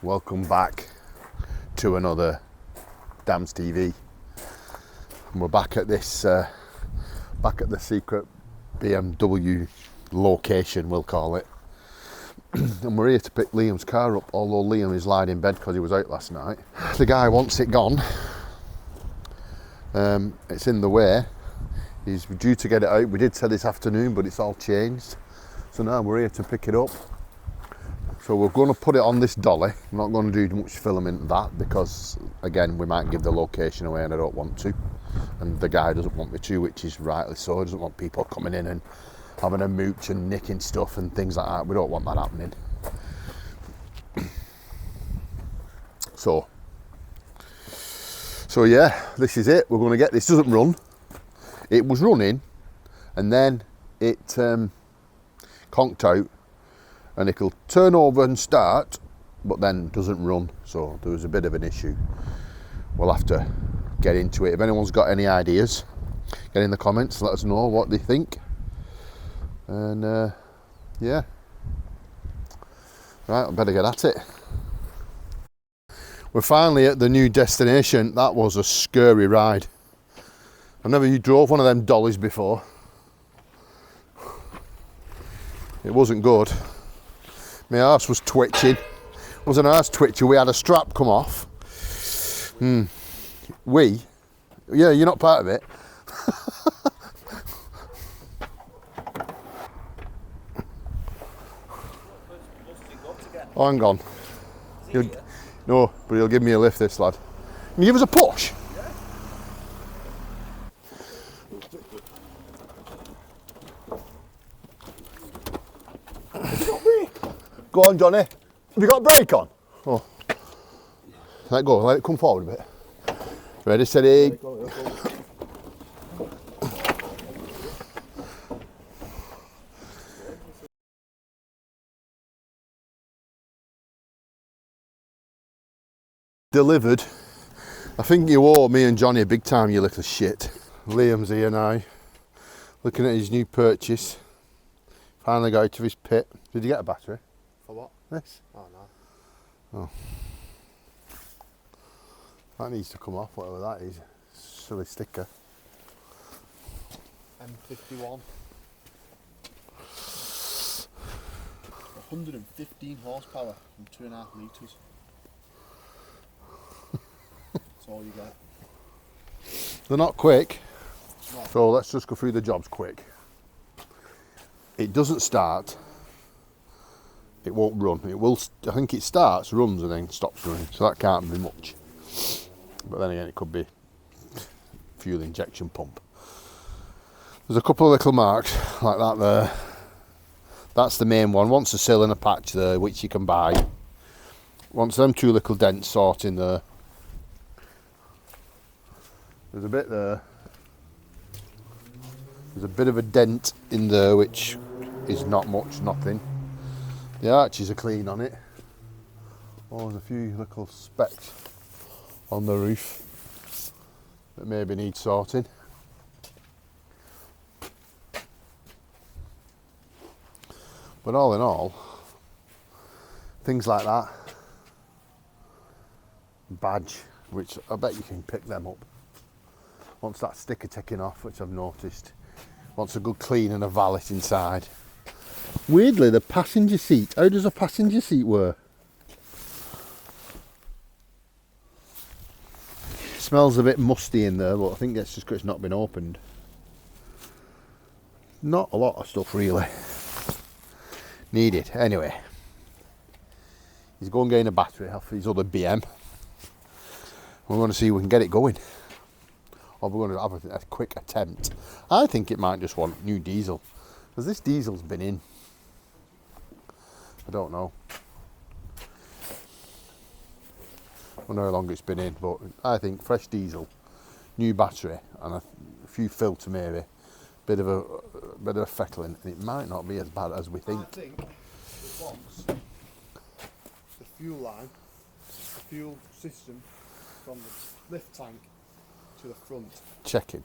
Welcome back to another Dams TV. And we're back at this, back at the secret BMW location, we'll call it. And we're here to pick Liam's car up, although Liam is lying in bed because he was out last night. The guy wants it gone. It's in the way. He's due to get it out. We did say this afternoon, but it's all changed. So now we're here to pick it up. So we're going to put it on this dolly. I'm not going to do much filming of that because, again, we might give the location away and I don't want to. And the guy doesn't want me to, which is rightly so. He doesn't want people coming in and having a mooch and nicking stuff and things like that. We don't want that happening. So yeah, this is it. We're going to get this. Doesn't run. It was running and then it conked out. And it'll turn over and start, but then doesn't run. So there was a bit of an issue. We'll have to get into it. If anyone's got any ideas, get in the comments, let us know what they think. And yeah. Right, I better get at it. We're finally at the new destination. That was a scary ride. I've never drove one of them dollies before. It wasn't good. My arse was twitching. It was an arse twitcher. We had a strap come off. Yeah, you're not part of it. Oh, hang on. No, but he'll give me a lift, this lad. Can you give us a push? Go on, Johnny. Have you got a brake on? Oh. Let go, let it come forward a bit. Ready, steady. Delivered. I think you owe me and Johnny a big time, you little shit. Liam's here now, looking at his new purchase. Finally got out of his pit. Did you get a battery? For what? This? Oh no. Oh. That needs to come off, whatever that is. Silly sticker. M51. 115 horsepower and 2.5 litres. That's all you get. They're not quick. No. So let's just go through the jobs quick. It doesn't start. It won't run. It will. I think it starts, runs, and then stops running. So that can't be much. But then again, it could be fuel injection pump. There's a couple of little marks like that there. That's the main one. Once a sill and a patch there, which you can buy. Once them two little dents sort in there. There's a bit there. There's a bit of a dent in there, which is not much, nothing. The arches are clean on it. Oh, there's a few little specks on the roof that maybe need sorting. But all in all, things like that. Badge, which I bet you can pick them up. Once that sticker taken off, which I've noticed. Wants a good clean and a valet inside. Weirdly, the passenger seat. How does a passenger seat work? Smells a bit musty in there, but I think that's just because it's not been opened. Not a lot of stuff really needed. Anyway, he's going to gain a battery off his other BM. We're going to see if we can get it going. Or we're going to have a quick attempt. I think it might just want new diesel. Because this diesel's been in. I don't know. I don't know how long it's been in, but I think fresh diesel, new battery, and a few filter maybe, bit of a feckling, and it might not be as bad as we think. I think it wants the fuel line, the fuel system from the lift tank to the front. Checking.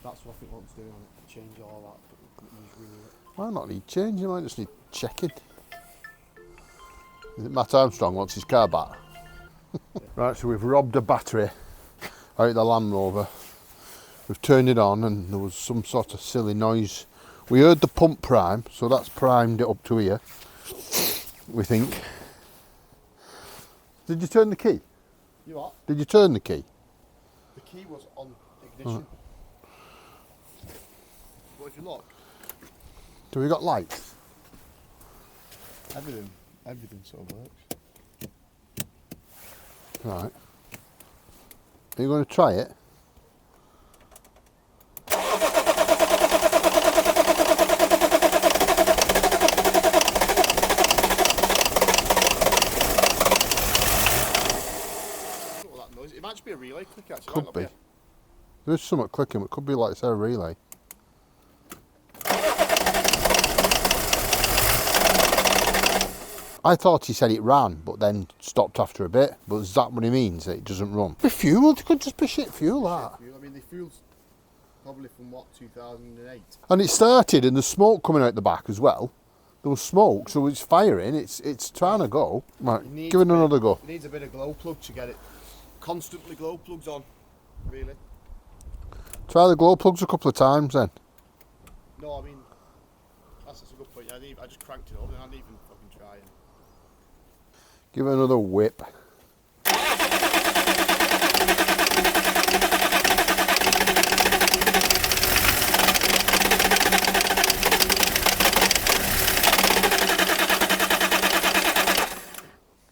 That's what I think wants doing on it. Change all that. Might not need change, you might just need checking. Matt Armstrong wants his car back. Right, so we've robbed a battery out of the Land Rover. We've turned it on and there was some sort of silly noise. We heard the pump prime, so that's primed it up to here, we think. Did you turn the key? You what? Did you turn the key? The key was on ignition. But if you look, Do we got lights? everything sort of works. Right. Are you going to try it? That noise. It might just be a relay click actually. Could be. There's something clicking, it could be like, say, a relay. I thought he said it ran, but then stopped after a bit. But is that what he means, that it doesn't run? The fuel, it could just be shit fuel, that. I mean, the fuel's probably from what, 2008? And it started, and there's smoke coming out the back as well. There was smoke, so it's firing, it's trying to go. Right, give it another go. It needs a bit of glow plug to get it. Constantly glow plugs on, really. Try the glow plugs a couple of times then. No, I mean, that's a good point. I just cranked it up and I didn't even fucking try it. Give it another whip.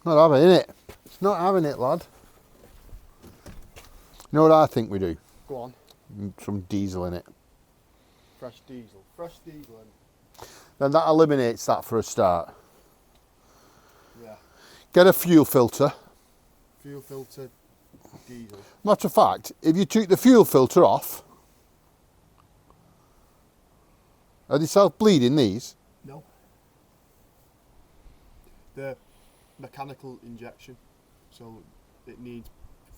Not having it. It's not having it, lad. You know what I think we do? Go on. Some diesel in it. Fresh diesel. Fresh diesel in. Then that eliminates that for a start. Yeah. Get a fuel filter. Fuel filter, diesel. Matter of fact, if you took the fuel filter off, are they self-bleeding, these? No. The mechanical injection, so it needs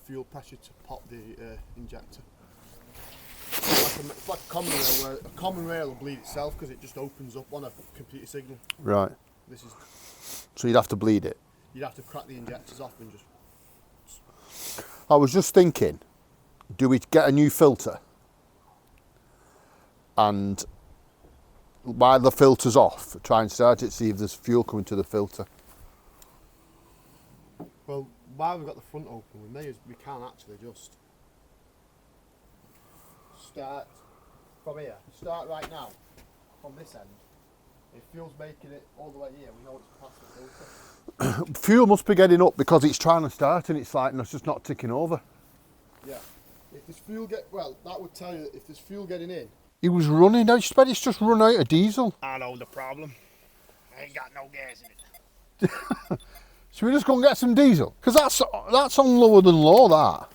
fuel pressure to pop the injector. It's like a common rail, where a common rail will bleed itself because it just opens up on a computer signal. Right. This is. So you'd have to bleed it. You'd have to crack the injectors off and just. I was just thinking, do we get a new filter? And while the filter's off, try and start it, see if there's fuel coming to the filter. Well, while we've got the front open, we can actually just start from here. Start right now, from this end. If fuel's making it all the way here, we know it's past the filter. Fuel must be getting up because it's trying to start and it's like, no, it's just not ticking over. Yeah. If there's fuel that would tell you that if there's fuel getting in. It was running, I just bet it's just run out of diesel. I know the problem. I ain't got no gas in it. Should we just go and get some diesel? Because that's on lower than low, that.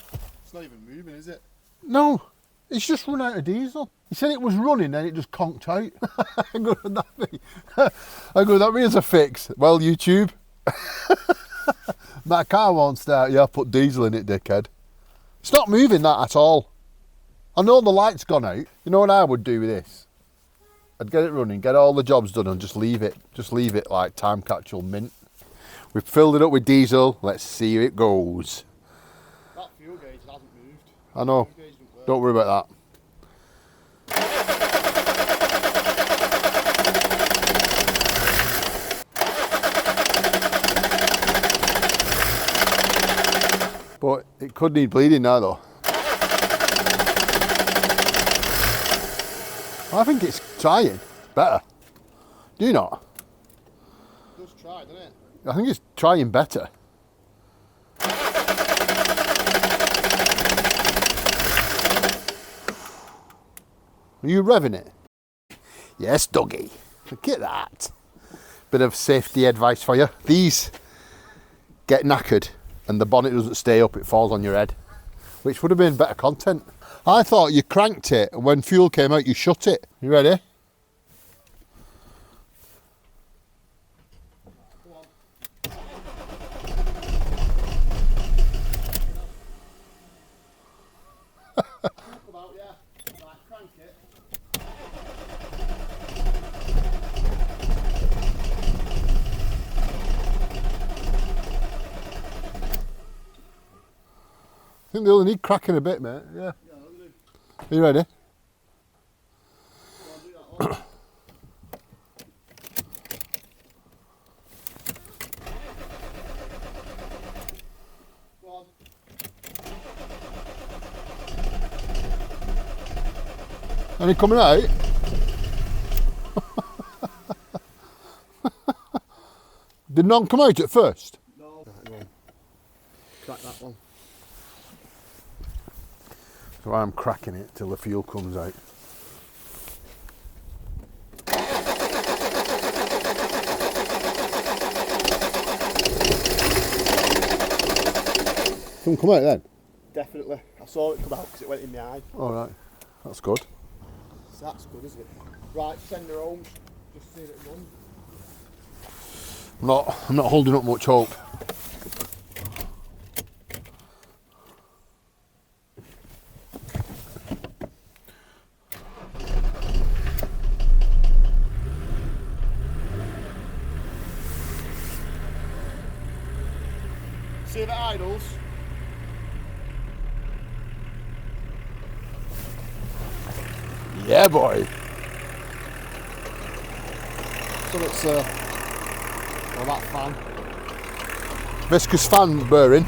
It's not even moving, is it? No, it's just run out of diesel. He said it was running, then it just conked out. How good would that be? How good would that be as a fix? Well, YouTube, that car won't start. Yeah, put diesel in it, dickhead. It's not moving that at all. I know the light's gone out. You know what I would do with this? I'd get it running, get all the jobs done and just leave it. Just leave it like time capsule mint. We've filled it up with diesel. Let's see how it goes. That fuel gauge hasn't moved. I know. Don't worry about that. But it could need bleeding now though. I think it's trying better. Do you not? It does try, doesn't it? I think it's trying better. Are you revving it? Yes, doggy. Look at that. Bit of safety advice for you. These get knackered and the bonnet doesn't stay up, it falls on your head, which would have been better content. I thought you cranked it and when fuel came out you shut it. You ready? think they only need cracking a bit, mate. Yeah. Are you ready? Any coming out? Did none come out at first? No. Right, go on. Crack that one. So I'm cracking it till the fuel comes out. Some come out then? Definitely. I saw it come out because it went in my eye. Alright, that's good. So that's good, isn't it? Right, send her home. Just see it runs. I'm not holding up much hope. See if it idles. Yeah, boy. So it's well, that fan. Viscous fan burring.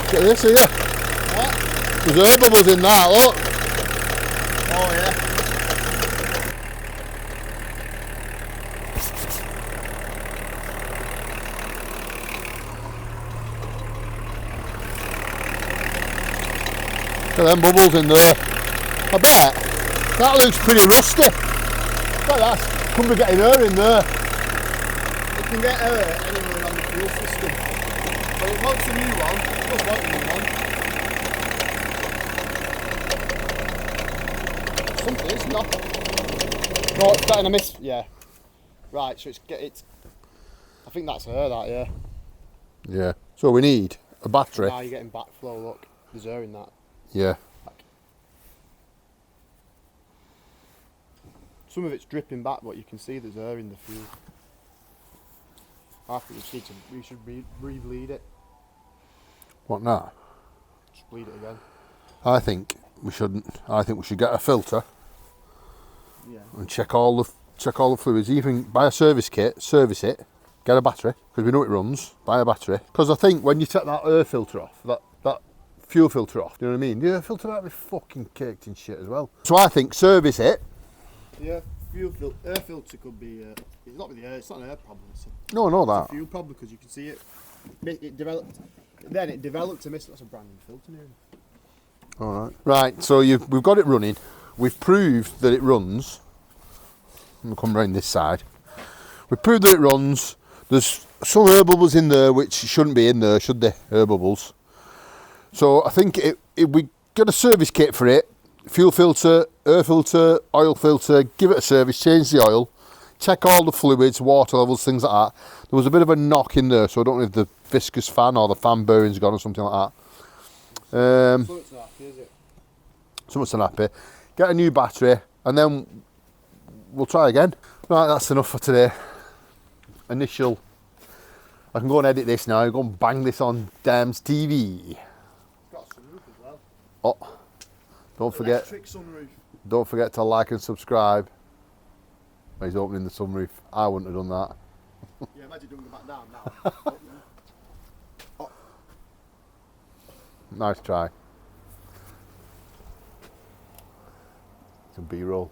Look at this here. What? There's air bubbles in that, look. Oh yeah. Look at them bubbles in there. I bet that looks pretty rusty. Look at that. Could be getting air in there. You can get air anywhere on the fuel system. But it wants a new one. It does want a new one. Something, it's not. No, it's getting a miss. Yeah. Right, so it's. I think that's her, that, yeah. Yeah. So we need a battery. Now you're getting backflow, look. There's air in that. Yeah. Some of it's dripping back, but you can see there's air in the fuel. I think we should re-bleed it. What now? Just bleed it again. I think we shouldn't. I think we should get a filter Yeah. and check all the fluids. Even buy a service kit, service it, get a battery because we know it runs. Buy a battery because I think when you take that air filter off, that fuel filter off, do you know what I mean? The air filter might be fucking caked in shit as well. So I think service it. Yeah, air filter could be. It's not really air. It's not an air problem. It's No, I know that. a fuel problem because you can see it. It developed. Then it developed a mist. That's a brand new filter nearly. All right. Right. So we've got it running. We've proved that it runs. I'm gonna come round this side. We've proved that it runs. There's some air bubbles in there which shouldn't be in there, should they? Air bubbles. So I think we get a service kit for it. Fuel filter, air filter, oil filter, give it a service, change the oil, check all the fluids, water levels, things like that. There was a bit of a knock in there, so I don't know if the viscous fan or the fan bearing's gone or something like that. So it's not happy, is it? Something's unhappy. Get a new battery and then we'll try again. Right, that's enough for today. Initial. I can go and edit this now, go and bang this on Dam's TV. Got a sunroof as well. Oh. Don't forget. Electric sunroof. Don't forget to like and subscribe. He's opening the sunroof. I wouldn't have done that. Yeah, imagine doing the back down now. Oh. Nice try. Some B-roll.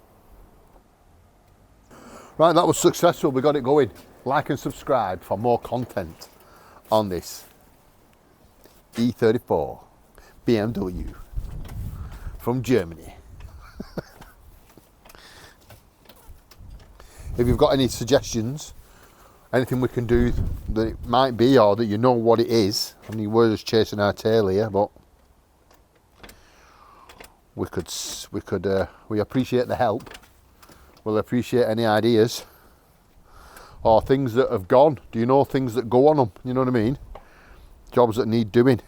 Right, that was successful. We got it going. Like and subscribe for more content on this E34 BMW from Germany. If you've got any suggestions, anything we can do that it might be, or that you know what it is, I mean, we're just chasing our tail here, but we appreciate the help. We'll appreciate any ideas or things that have gone. Do you know things that go on them? You know what I mean? Jobs that need doing.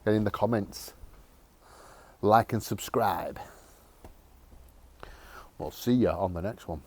Get in the comments. Like and subscribe. We'll see you on the next one.